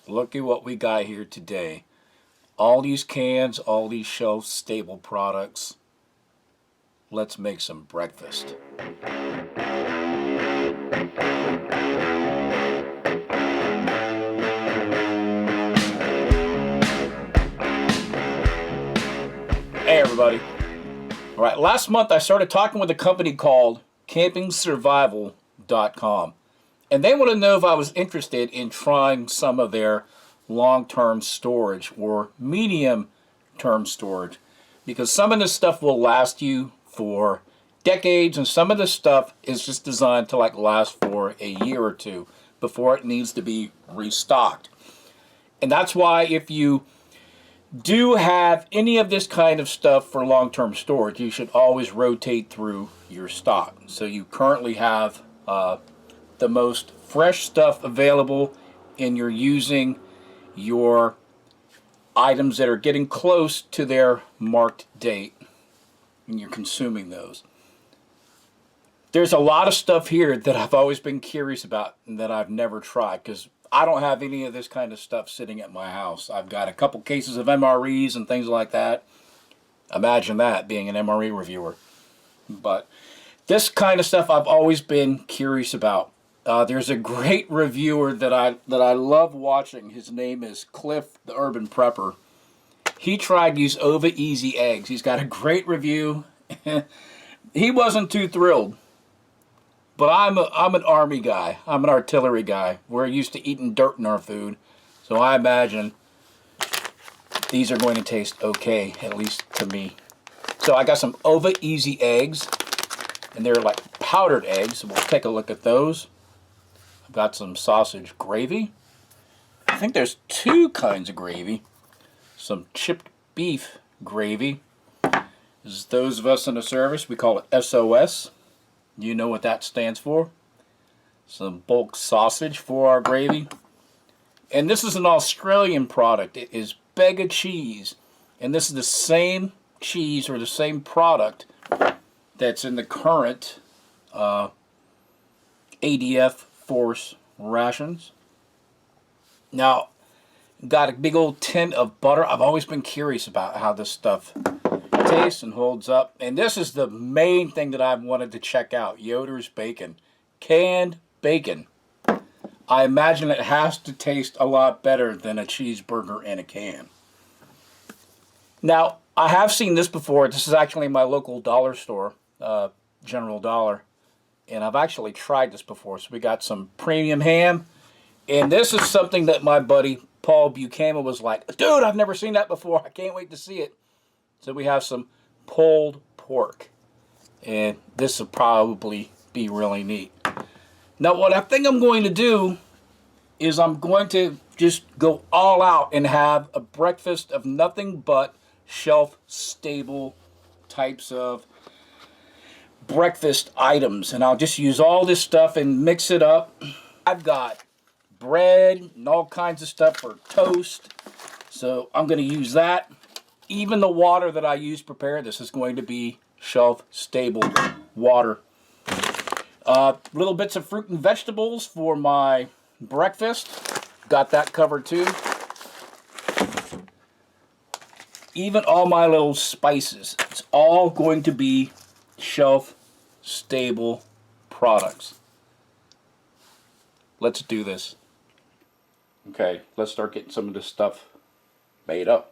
Look at what we got here today. All these cans, all these shelf stable products. Let's make some breakfast. Hey everybody. All right, last month I started talking with a company called campingsurvival.com. And they want to know if I was interested in trying some of their long-term storage or medium-term storage. Because some of this stuff will last you for decades, and some of this stuff is just designed to last for a year or two before it needs to be restocked. And that's why if you do have any of this kind of stuff for long-term storage, you should always rotate through your stock. So you currently have the most fresh stuff available, and you're using your items that are getting close to their marked date, and you're consuming those. There's a lot of stuff here that I've always been curious about and that I've never tried, because I don't have any of this kind of stuff sitting at my house. I've got a couple cases of MREs and things like that. Imagine that, being an MRE reviewer. But this kind of stuff I've always been curious about. There's a great reviewer that I love watching. His name is Cliff, the Urban Prepper. He tried these Ova Easy eggs. He's got a great review. He wasn't too thrilled. But I'm an Army guy. I'm an artillery guy. We're used to eating dirt in our food. So I imagine these are going to taste okay, at least to me. So I got some Ova Easy eggs. And they're like powdered eggs. So we'll take a look at those. I've got some sausage gravy. I think there's two kinds of gravy. Some chipped beef gravy. As those of us in the service, we call it SOS. You know what that stands for. Some bulk sausage for our gravy. And this is an Australian product. It is Bega cheese. And this is the same cheese or the same product that's in the current ADF Force rations. Now, got a big old tin of butter. I've always been curious about how this stuff tastes and holds up. And this is the main thing that I've wanted to check out. Yoder's bacon. Canned bacon. I imagine it has to taste a lot better than a cheeseburger in a can. Now, I have seen this before. This is actually my local dollar store, General Dollar. And I've actually tried this before. So we got some premium ham. And this is something that my buddy Paul Buchanan was like, dude, I've never seen that before. I can't wait to see it. So we have some pulled pork. And this will probably be really neat. Now what I think I'm going to do is I'm going to just go all out and have a breakfast of nothing but shelf stable types of breakfast items, and I'll just use all this stuff and mix it up. I've got bread and all kinds of stuff for toast, so I'm going to use that. Even the water that I use to prepare this is going to be shelf stable water. Little bits of fruit and vegetables for my breakfast. Got that covered too. Even all my little spices. It's all going to be shelf stable products. Let's do this. Okay, let's start getting some of this stuff made up.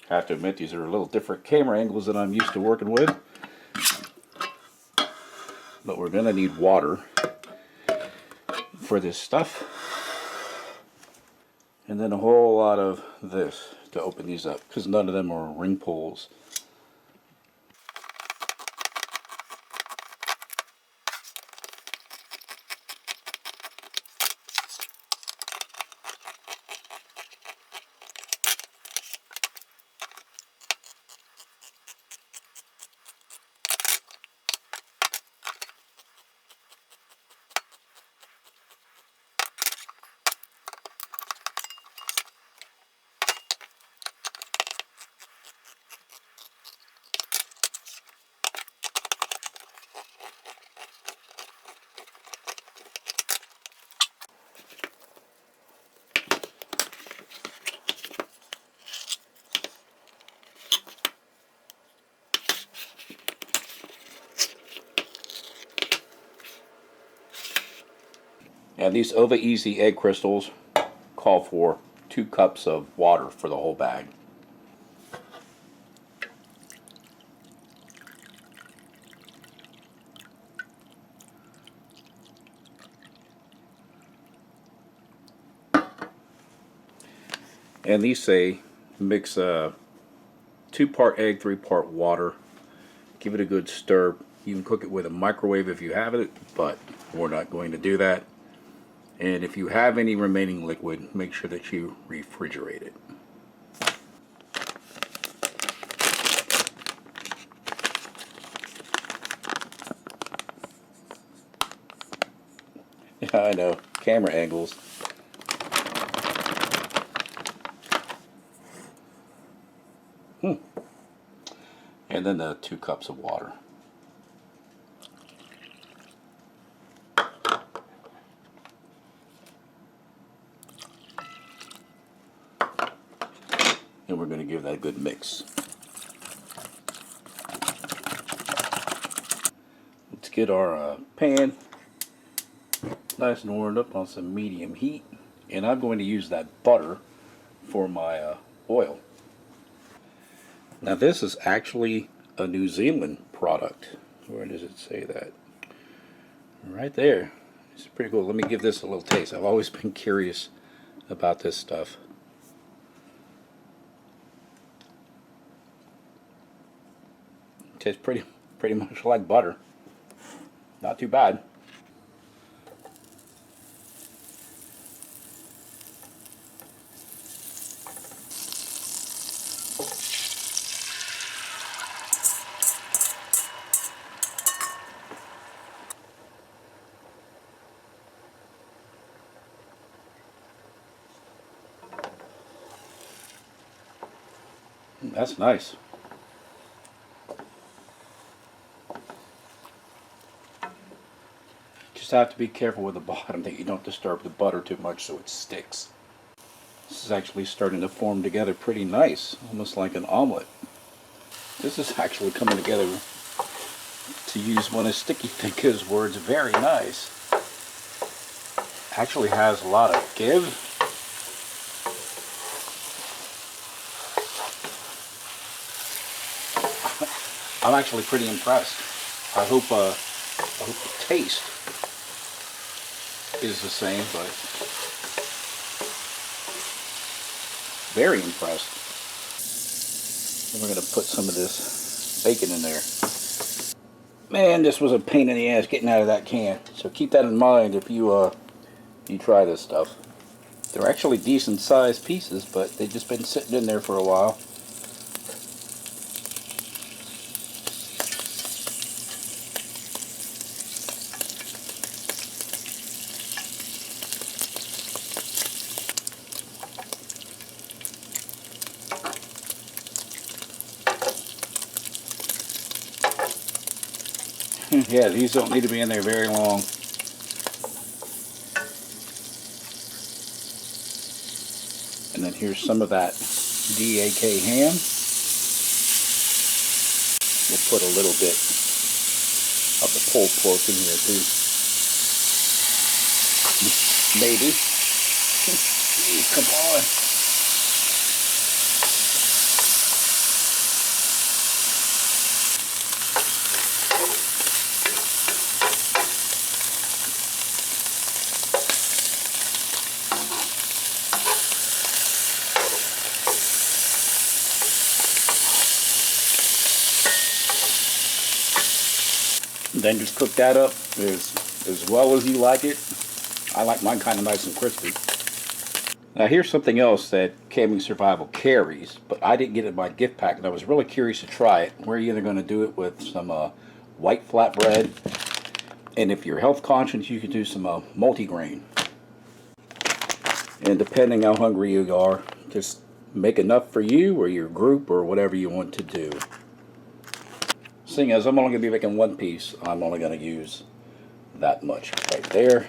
I have to admit, these are a little different camera angles than I'm used to working with. But we're going to need water for this stuff. And then a whole lot of this to open these up, because none of them are ring pulls. And these Ova Easy egg crystals call for 2 cups of water for the whole bag. And these say mix 2-part egg, 3-part water. Give it a good stir. You can cook it with a microwave if you have it, but we're not going to do that. And if you have any remaining liquid, make sure that you refrigerate it. Yeah, I know, camera angles. And then the 2 cups of water. And we're going to give that a good mix. Let's get our pan nice and warmed up on some medium heat. And I'm going to use that butter for my oil. Now this is actually a New Zealand product. Where does it say that? Right there. It's pretty cool. Let me give this a little taste. I've always been curious about this stuff. It tastes pretty much like butter. Not too bad. That's nice. Just have to be careful with the bottom that you don't disturb the butter too much so it sticks. This is actually starting to form together pretty nice, almost like an omelet. This is actually coming together, to use one of Sticky Thinker's words, very nice. Actually has a lot of give. I'm actually pretty impressed. I hope the taste is the same, but very impressed. And we're going to put some of this bacon in there. Man, this was a pain in the ass getting out of that can. So keep that in mind if you try this stuff. They're actually decent sized pieces, but they've just been sitting in there for a while. Yeah, these don't need to be in there very long. And then here's some of that DAK ham. We'll put a little bit of the pulled pork in here too. Maybe. Come on. Then just cook that up as well as you like it. I like mine kind of nice and crispy. Now here's something else that Camping Survival carries, but I didn't get it in my gift pack, and I was really curious to try it. We're either going to do it with some white flatbread, and if you're health conscious, you can do some multigrain. And depending how hungry you are, just make enough for you or your group or whatever you want to do. Seeing as I'm only going to be making one piece, I'm only going to use that much right there.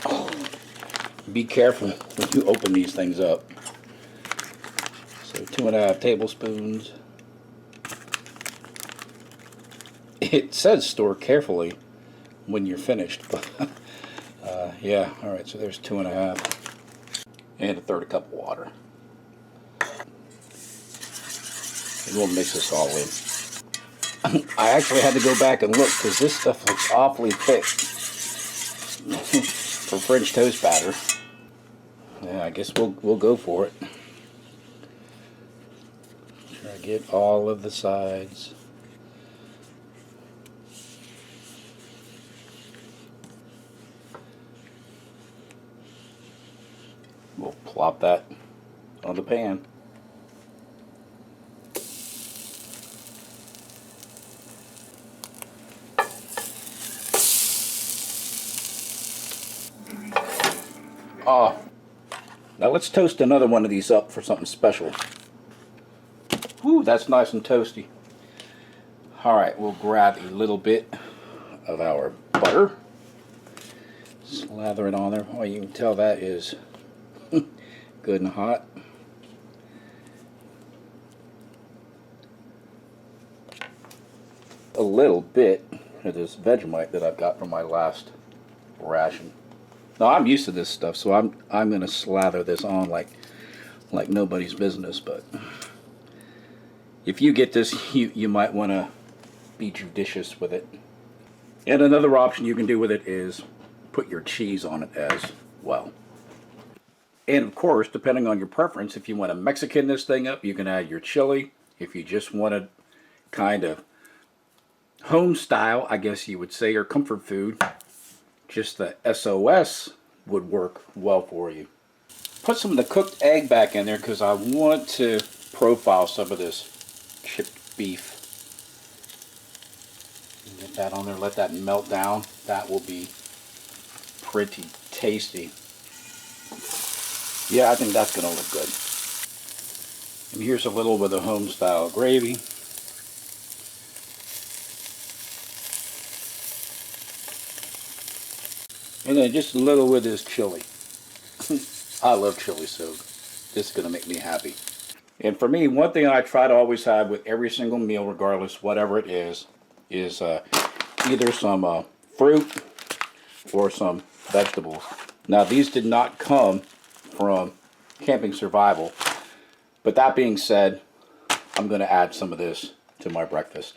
Oh, be careful when you open these things up. So 2.5 tablespoons. It says store carefully when you're finished, but Yeah, all right, so there's 2.5. And a third cup of water. And we'll mix this all in. I actually had to go back and look because this stuff looks awfully thick for French toast batter. Yeah, I guess we'll go for it. Try to get all of the sides. We'll plop that on the pan. Now let's toast another one of these up for something special. Whew, that's nice and toasty. Alright, we'll grab a little bit of our butter. Slather it on there. Oh, you can tell that is good and hot. A little bit of this Vegemite that I've got from my last ration. Now I'm used to this stuff, so I'm gonna slather this on like nobody's business. But if you get this, you might want to be judicious with it. And another option you can do with it is put your cheese on it as well. And of course, depending on your preference, if you want to Mexican this thing up, you can add your chili. If you just want to kind of home style, I guess you would say, or comfort food, just the SOS would work well for you. Put some of the cooked egg back in there because I want to profile some of this chipped beef. Get that on there, let that melt down. That will be pretty tasty. Yeah, I think that's going to look good. And here's a little bit of home style gravy. And then just a little with this chili. I love chili, so this is going to make me happy. And for me, one thing I try to always have with every single meal, regardless whatever it is either some fruit or some vegetables. Now, these did not come from Camping Survival, but that being said, I'm going to add some of this to my breakfast.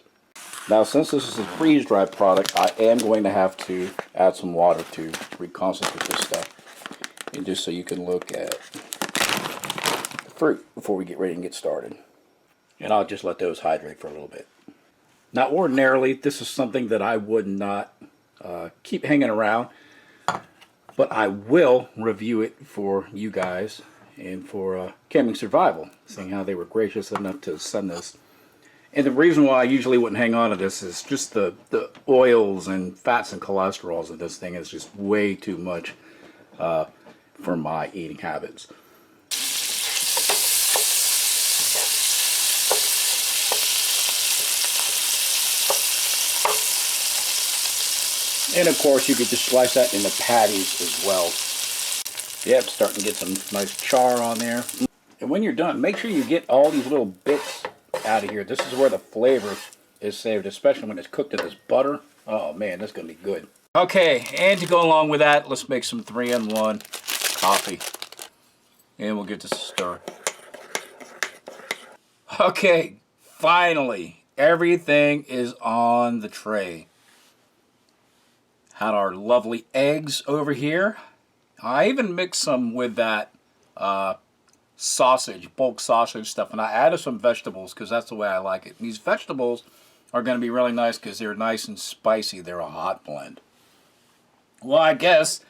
Now, since this is a freeze-dried product, I am going to have to add some water to reconstitute this stuff. And just so you can look at the fruit before we get ready and get started. And I'll just let those hydrate for a little bit. Now, ordinarily, this is something that I would not keep hanging around, but I will review it for you guys and for Camping Survival, seeing how they were gracious enough to send this. And the reason why I usually wouldn't hang on to this is just the oils and fats and cholesterols of this thing is just way too much for my eating habits. And of course you could just slice that into patties as well. Yep, starting to get some nice char on there. And when you're done, make sure you get all these little bits out of here. This is where the flavor is saved, especially when it's cooked in this butter. Oh man, that's gonna be good. Okay, and to go along with that, let's make some 3-in-1 coffee. And we'll get this started. Okay, finally, everything is on the tray. Had our lovely eggs over here. I even mixed some with that sausage, bulk sausage stuff, and I added some vegetables because that's the way I like it. And these vegetables are going to be really nice because they're nice and spicy. They're a hot blend. Well, I guess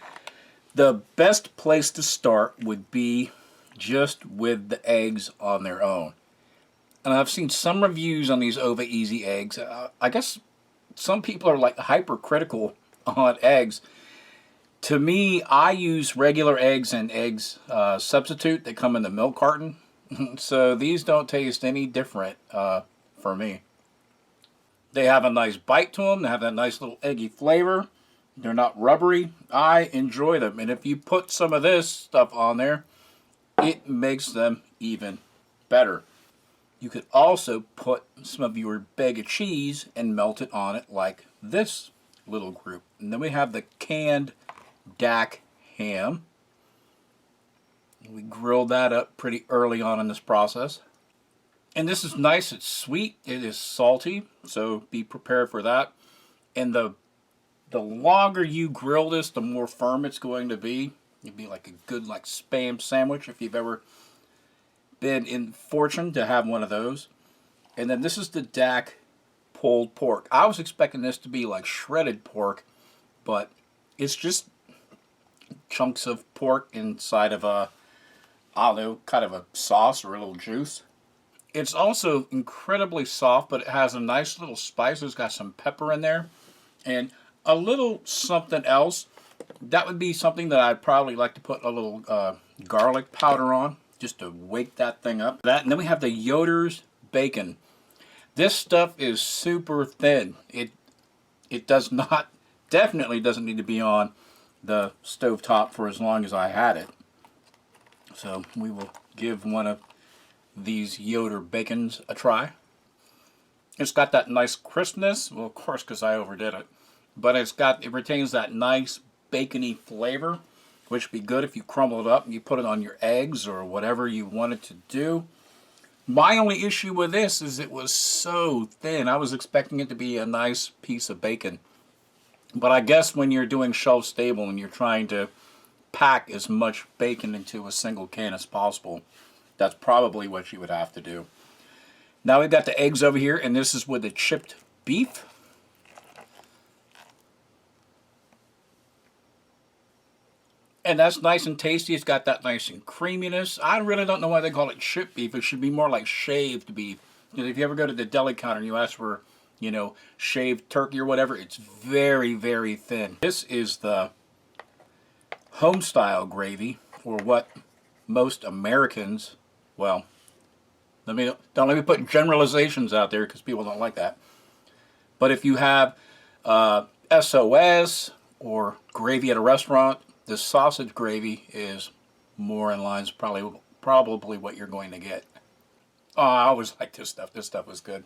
the best place to start would be just with the eggs on their own. And I've seen some reviews on these Ova Easy eggs. I guess some people are like hypercritical on eggs. To me, I use regular eggs and eggs substitute that come in the milk carton. So these don't taste any different for me. They have a nice bite to them. They have that nice little eggy flavor. They're not rubbery. I enjoy them. And if you put some of this stuff on there, it makes them even better. You could also put some of your bag of cheese and melt it on it like this little group. And then we have the canned Dak ham. We grilled that up pretty early on in this process. And this is nice, it's sweet, it is salty, so be prepared for that. And the longer you grill this, the more firm it's going to be. It'd be like a good like Spam sandwich if you've ever been in fortune to have one of those. And then this is the Dak pulled pork. I was expecting this to be like shredded pork, but it's just chunks of pork inside of a, I don't know, kind of a sauce or a little juice. It's also incredibly soft, but it has a nice little spice. It's got some pepper in there and a little something else. That would be something that I'd probably like to put a little garlic powder on, just to wake that thing up. And then we have the Yoder's bacon. This stuff is super thin. It does not, definitely doesn't need to be on the stovetop for as long as I had it. So we will give one of these Yoder bacons a try. It's got that nice crispness, well of course because I overdid it, but it retains that nice bacony flavor, which would be good if you crumble it up and you put it on your eggs or whatever you wanted to do. My only issue with this is it was so thin. I was expecting it to be a nice piece of bacon. But I guess when you're doing shelf stable and you're trying to pack as much bacon into a single can as possible, that's probably what you would have to do. Now we've got the eggs over here, and this is with the chipped beef. And that's nice and tasty. It's got that nice and creaminess. I really don't know why they call it chipped beef. It should be more like shaved beef. You know, if you ever go to the deli counter and you ask for, you know, shaved turkey or whatever, it's very, very thin. This is the home-style gravy, or what most Americans, well, don't let me put generalizations out there because people don't like that. But if you have SOS or gravy at a restaurant, the sausage gravy is more in line, probably what you're going to get. Oh, I always like this stuff. This stuff is good.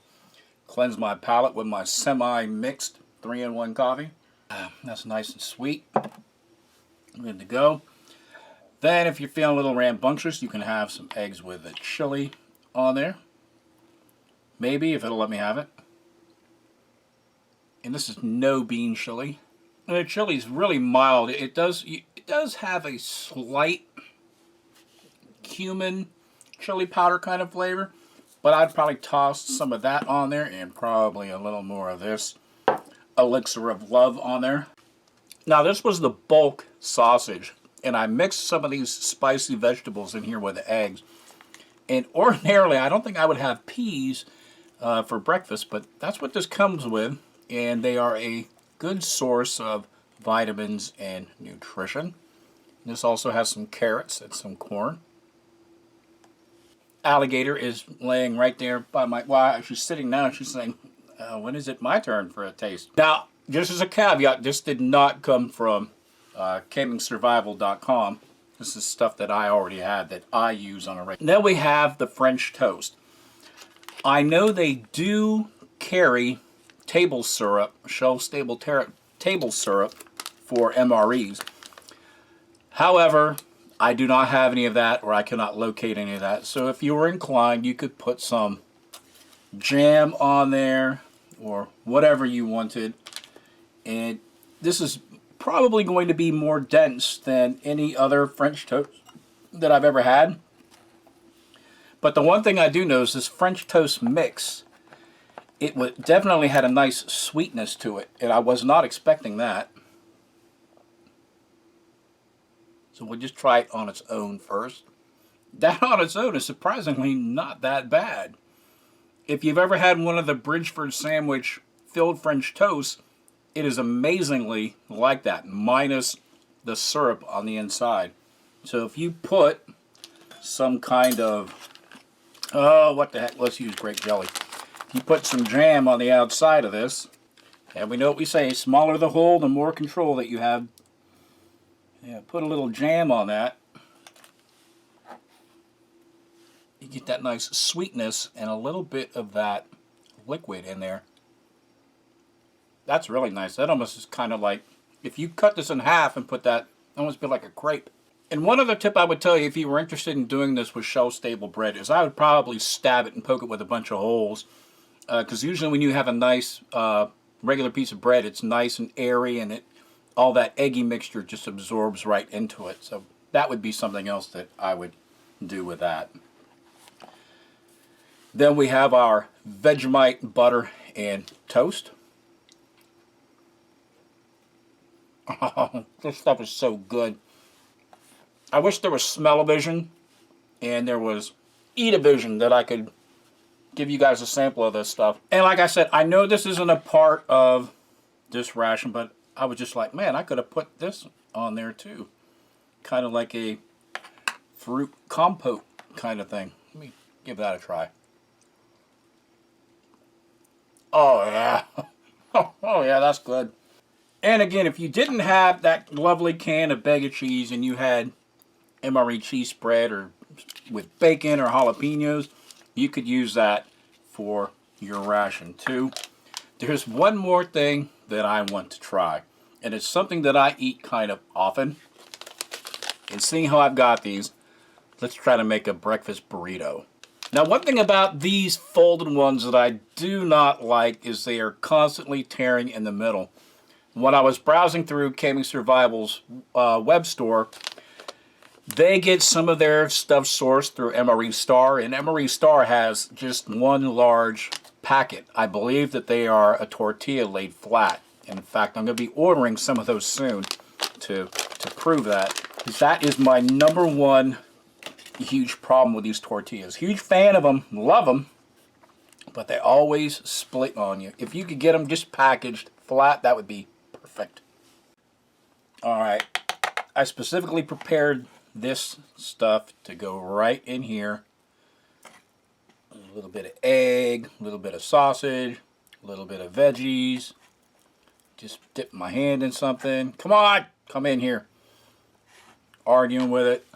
Cleanse my palate with my semi-mixed 3-in-1 coffee. That's nice and sweet. Good to go. Then if you're feeling a little rambunctious, you can have some eggs with a chili on there. Maybe, if it'll let me have it. And this is no bean chili. And the chili is really mild. It does have a slight cumin chili powder kind of flavor, but I'd probably toss some of that on there and probably a little more of this elixir of love on there. Now this was the bulk sausage, and I mixed some of these spicy vegetables in here with the eggs. And ordinarily I don't think I would have peas for breakfast, but that's what this comes with, and they are a good source of vitamins and nutrition. This also has some carrots and some corn. Alligator is laying right there by my, well, she's sitting now, she's saying, when is it my turn for a taste? Now, just as a caveat, this did not come from CamingSurvival.com. This is stuff that I already had that I use on a regular. Then we have the French toast. I know they do carry table syrup, shelf-stable table syrup for MREs. However, I do not have any of that, or I cannot locate any of that. So if you were inclined, you could put some jam on there or whatever you wanted. And this is probably going to be more dense than any other French toast that I've ever had. But the one thing I do know is this French toast mix, it definitely had a nice sweetness to it, and I was not expecting that. So we'll just try it on its own first. That on its own is surprisingly not that bad. If you've ever had one of the Bridgeford sandwich filled French toast, it is amazingly like that, minus the syrup on the inside. So if you put some kind of, oh, what the heck, let's use grape jelly. If you put some jam on the outside of this, and we know what we say, smaller the hole, the more control that you have. Yeah, put a little jam on that. You get that nice sweetness and a little bit of that liquid in there. That's really nice. That almost is kind of like, If you cut this in half and put that, almost be like a crepe. And one other tip I would tell you if you were interested in doing this with shelf-stable bread is I would probably stab it and poke it with a bunch of holes. Because usually when you have a nice regular piece of bread, it's nice and airy, and all that eggy mixture just absorbs right into it. So that would be something else that I would do with that. Then we have our Vegemite butter and toast. Oh, this stuff is so good. I wish there was smell-o-vision and there was eat-o-vision that I could give you guys a sample of this stuff. And like I said, I know this isn't a part of this ration, but I was just like, man, I could have put this on there too. Kind of like a fruit compote kind of thing. Let me give that a try. Oh yeah. Oh yeah, that's good. And again, if you didn't have that lovely can of Bega cheese and you had MRE cheese spread or with bacon or jalapenos, you could use that for your ration too. There's one more thing that I want to try, and it's something that I eat kind of often. And seeing how I've got these, let's try to make a breakfast burrito. Now, one thing about these folded ones that I do not like is they are constantly tearing in the middle. When I was browsing through Camping Survival's web store, they get some of their stuff sourced through MRE Star, and MRE Star has just one large packet. I believe that they are a tortilla laid flat. In fact, I'm going to be ordering some of those soon to prove that. That is my number one huge problem with these tortillas. Huge fan of them, love them, but they always split on you. If you could get them just packaged flat, that would be perfect. Alright, I specifically prepared this stuff to go right in here. A little bit of egg, a little bit of sausage, a little bit of veggies. Just dip my hand in something. Come on, come in here. Arguing with it.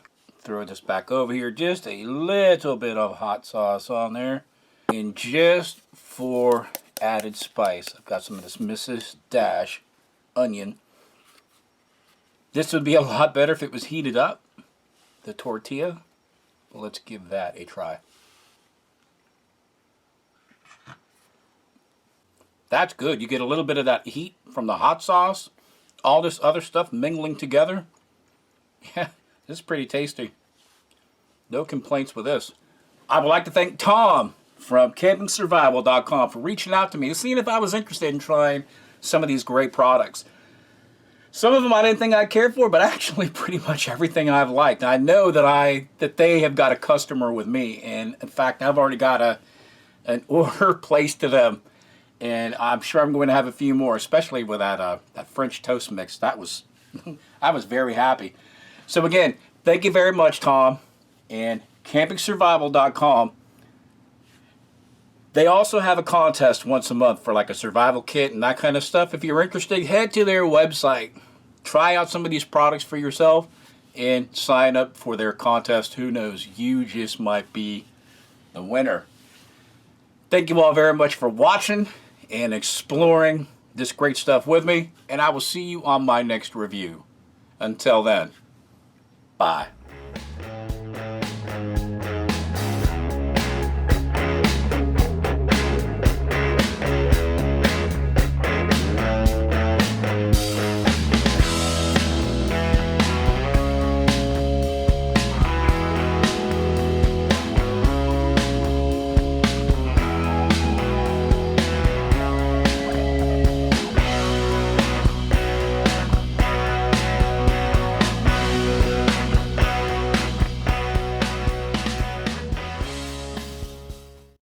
Throw this back over here. Just a little bit of hot sauce on there. And just for added spice, I've got some of this Mrs. Dash onion. This would be a lot better if it was heated up, the tortilla. Well, let's give that a try. That's good. You get a little bit of that heat from the hot sauce. All this other stuff mingling together. Yeah, this is pretty tasty. No complaints with this. I would like to thank Tom from CampingSurvival.com for reaching out to me and seeing if I was interested in trying some of these great products. Some of them I didn't think I'd care for, but actually pretty much everything I've liked. I know that they have got a customer with me, and in fact I've already got an order placed to them, and I'm sure I'm going to have a few more, especially with that French toast mix. That was I was very happy. So again, thank you very much, Tom, and CampingSurvival.com. They also have a contest once a month for like a survival kit and that kind of stuff. If you're interested, head to their website. Try out some of these products for yourself and sign up for their contest. Who knows? You just might be the winner. Thank you all very much for watching and exploring this great stuff with me. And I will see you on my next review. Until then, bye.